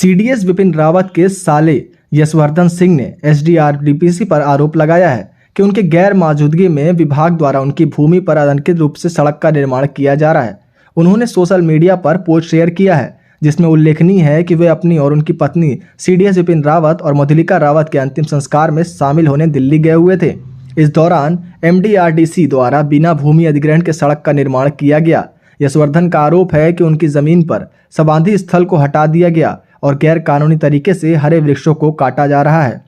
CDS Vipin Rawat के साले यशवर्धन सिंह ने एसडीआरडीपीसी पर आरोप लगाया है कि उनके गैर मौजूदगी में विभाग द्वारा उनकी भूमि पर अनधिकृत रूप से सड़क का निर्माण किया जा रहा है। उन्होंने सोशल मीडिया पर पोस्ट शेयर किया है जिसमें उल्लेखनीय है कि वे अपनी और उनकी पत्नी सीडीएस विपिन रावत और मधुलिका रावत के अंतिम संस्कार में शामिल होने दिल्ली गए हुए थे। इस दौरान एमडीआरडीसी द्वारा बिना भूमि अधिग्रहण के सड़क का निर्माण किया गया। यशवर्धन का आरोप है कि उनकी जमीन पर समाधि स्थल को हटा दिया गया और गैर कानूनी तरीके से हरे वृक्षों को काटा जा रहा है।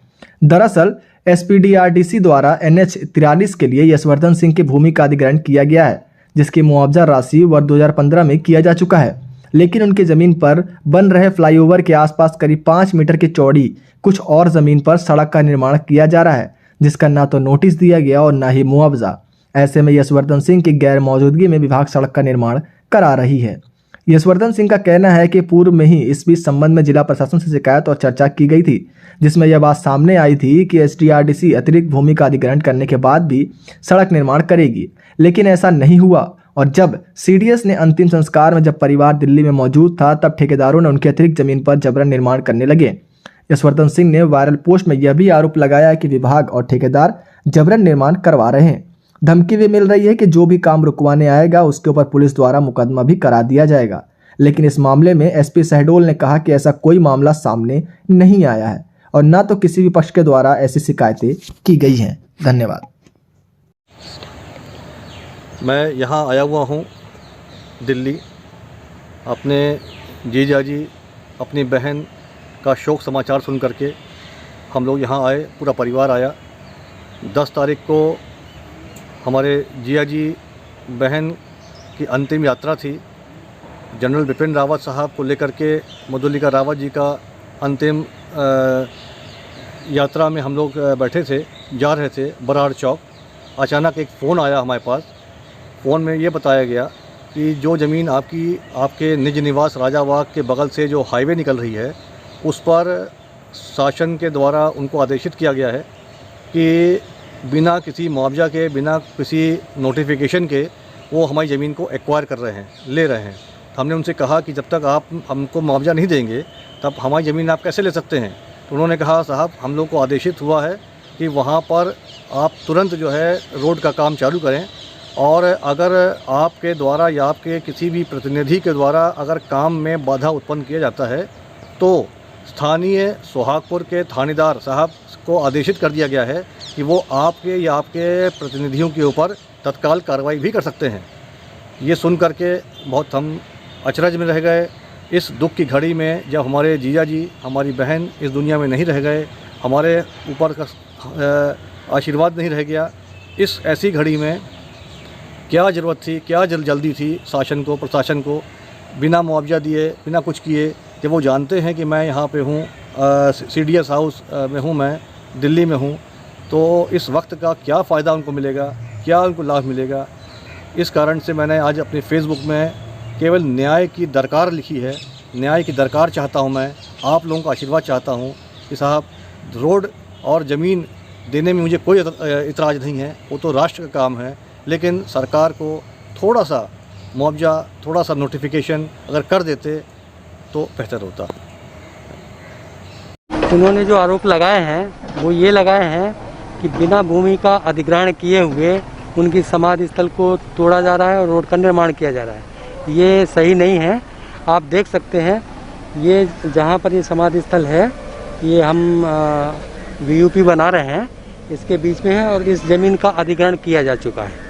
दरअसल एसपीडीआरडीसी द्वारा NH 43 के लिए यशवर्धन सिंह की भूमि का अधिग्रहण किया गया है, जिसकी मुआवजा राशि वर्ष 2015 में किया जा चुका है। लेकिन उनकी जमीन पर बन रहे फ्लाईओवर के आसपास करीब 5 मीटर की चौड़ी कुछ और जमीन पर सड़क का निर्माण किया जा रहा है, जिसका ना तो नोटिस दिया गया और ना ही मुआवजा। ऐसे में यशवर्धन सिंह की गैर मौजूदगी में विभाग सड़क का निर्माण करा रही है। यशवर्धन सिंह का कहना है कि पूर्व में ही इस बीच संबंध में जिला प्रशासन से शिकायत और चर्चा की गई थी, जिसमें यह बात सामने आई थी कि एसडीआरडीसी अतिरिक्त भूमि का अधिग्रहण करने के बाद भी सड़क निर्माण करेगी, लेकिन ऐसा नहीं हुआ। और जब सीडीएस ने अंतिम संस्कार में जब परिवार दिल्ली में मौजूद था, तब ठेकेदारों ने उनकी अतिरिक्त जमीन पर जबरन निर्माण करने लगे। यशवर्धन सिंह ने वायरल पोस्ट में यह भी आरोप लगाया कि विभाग और ठेकेदार जबरन निर्माण करवा रहे हैं। धमकी भी मिल रही है कि जो भी काम रुकवाने आएगा उसके ऊपर पुलिस द्वारा मुकदमा भी करा दिया जाएगा। लेकिन इस मामले में एसपी शहडोल ने कहा कि ऐसा कोई मामला सामने नहीं आया है और न तो किसी भी पक्ष के द्वारा ऐसी शिकायतें की गई हैं। धन्यवाद। मैं यहाँ आया हुआ हूँ दिल्ली, अपने जीजाजी अपनी बहन का शोक समाचार सुन करके हम लोग यहाँ आए, पूरा परिवार आया। 10 तारीख को हमारे जीजाजी बहन की अंतिम यात्रा थी। जनरल विपिन रावत साहब को लेकर के मधुलिका रावत जी का अंतिम यात्रा में हम लोग बैठे थे, जा रहे थे बराड़ चौक। अचानक एक फ़ोन आया हमारे पास। फ़ोन में ये बताया गया कि जो ज़मीन आपके निज निवास राजाबाग के बगल से जो हाईवे निकल रही है, उस पर शासन के द्वारा उनको आदेशित किया गया है कि बिना किसी मुआवजा के, बिना किसी नोटिफिकेशन के वो हमारी ज़मीन को एक्वायर कर रहे हैं, ले रहे हैं। हमने उनसे कहा कि जब तक आप हमको मुआवजा नहीं देंगे तब हमारी ज़मीन आप कैसे ले सकते हैं। तो उन्होंने कहा, साहब हम लोग को आदेशित हुआ है कि वहाँ पर आप तुरंत जो है रोड का काम चालू करें, और अगर आपके द्वारा या आपके किसी भी प्रतिनिधि के द्वारा अगर काम में बाधा उत्पन्न किया जाता है तो स्थानीय सोहागपुर के थानेदार साहब को आदेशित कर दिया गया है कि वो आपके या आपके प्रतिनिधियों के ऊपर तत्काल कार्रवाई भी कर सकते हैं। ये सुन करके बहुत हम अचरज में रह गए। इस दुख की घड़ी में जब हमारे जीजा जी, हमारी बहन इस दुनिया में नहीं रह गए, हमारे ऊपर का आशीर्वाद नहीं रह गया, इस ऐसी घड़ी में क्या ज़रूरत थी, क्या जल्दी थी शासन को, प्रशासन को बिना मुआवजा दिए, बिना कुछ किए, जब वो जानते हैं कि मैं यहाँ पे हूँ, सीडीएस हाउस में हूँ, मैं दिल्ली में हूँ, तो इस वक्त का क्या फ़ायदा उनको मिलेगा, क्या उनको लाभ मिलेगा। इस कारण से मैंने आज अपने फेसबुक में केवल न्याय की दरकार लिखी है। न्याय की दरकार चाहता हूँ मैं, आप लोगों का आशीर्वाद चाहता हूँ कि साहब रोड और ज़मीन देने में मुझे कोई इतराज़ नहीं है, वो तो राष्ट्र का काम है, लेकिन सरकार को थोड़ा सा मुआवजा, थोड़ा सा नोटिफिकेशन अगर कर देते तो बेहतर होता। उन्होंने जो आरोप लगाए हैं वो ये लगाए हैं कि बिना भूमि का अधिग्रहण किए हुए उनकी समाधि स्थल को तोड़ा जा रहा है और रोड का निर्माण किया जा रहा है। ये सही नहीं है। आप देख सकते हैं ये जहाँ पर ये समाधि स्थल है, ये हम VUP बना रहे हैं, इसके बीच में है और इस ज़मीन का अधिग्रहण किया जा चुका है।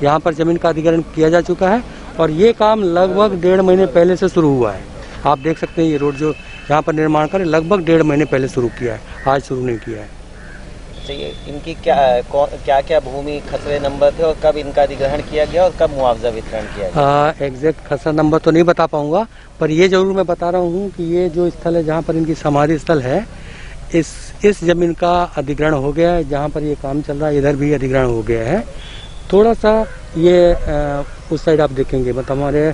यहाँ पर ज़मीन का अधिग्रहण किया जा चुका है और ये काम लगभग 1.5 महीने पहले से शुरू हुआ है। आप देख सकते हैं ये रोड जो यहाँ पर निर्माण कर लगभग 1.5 महीने पहले शुरू किया है, आज शुरू नहीं किया है। चाहिए इनकी क्या भूमि खसरे नंबर थे और कब इनका अधिग्रहण किया गया और कब मुआवजा वितरण किया गया? एग्जैक्ट खसरा नंबर तो नहीं बता पाऊंगा, पर ये जरूर मैं बता रहा हूँ कि ये जो स्थल है जहाँ पर इनकी समाधि स्थल है, इस जमीन का अधिग्रहण हो गया है। जहाँ पर ये काम चल रहा है इधर भी अधिग्रहण हो गया है। थोड़ा सा ये उस साइड आप देखेंगे, मतलब हमारे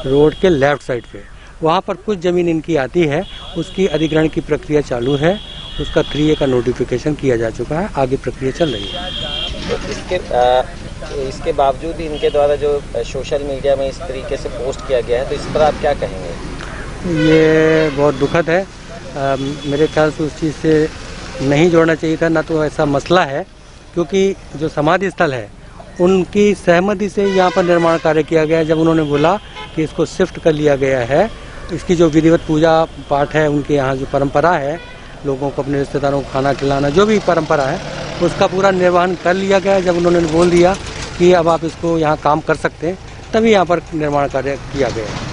रोड के लेफ्ट साइड पे वहाँ पर कुछ ज़मीन इनकी आती है, उसकी अधिग्रहण की प्रक्रिया चालू है। उसका 3A का नोटिफिकेशन किया जा चुका है, आगे प्रक्रिया चल रही है। तो इसके बावजूद इनके द्वारा जो सोशल मीडिया में इस तरीके से पोस्ट किया गया है, तो इस पर आप क्या कहेंगे? ये बहुत दुखद है मेरे ख्याल से उस चीज़ से नहीं जोड़ना चाहिए था, ना तो ऐसा मसला है, क्योंकि जो समाधि स्थल है उनकी सहमति से यहाँ पर निर्माण कार्य किया गया है। जब उन्होंने बोला कि इसको शिफ्ट कर लिया गया है, इसकी जो विधिवत पूजा पाठ है, उनके यहाँ जो परंपरा है, लोगों को अपने रिश्तेदारों को खाना खिलाना, जो भी परंपरा है उसका पूरा निर्वहन कर लिया गया है। जब उन्होंने बोल दिया कि अब आप इसको यहाँ काम कर सकते हैं, तभी यहाँ पर निर्माण कार्य किया गया है।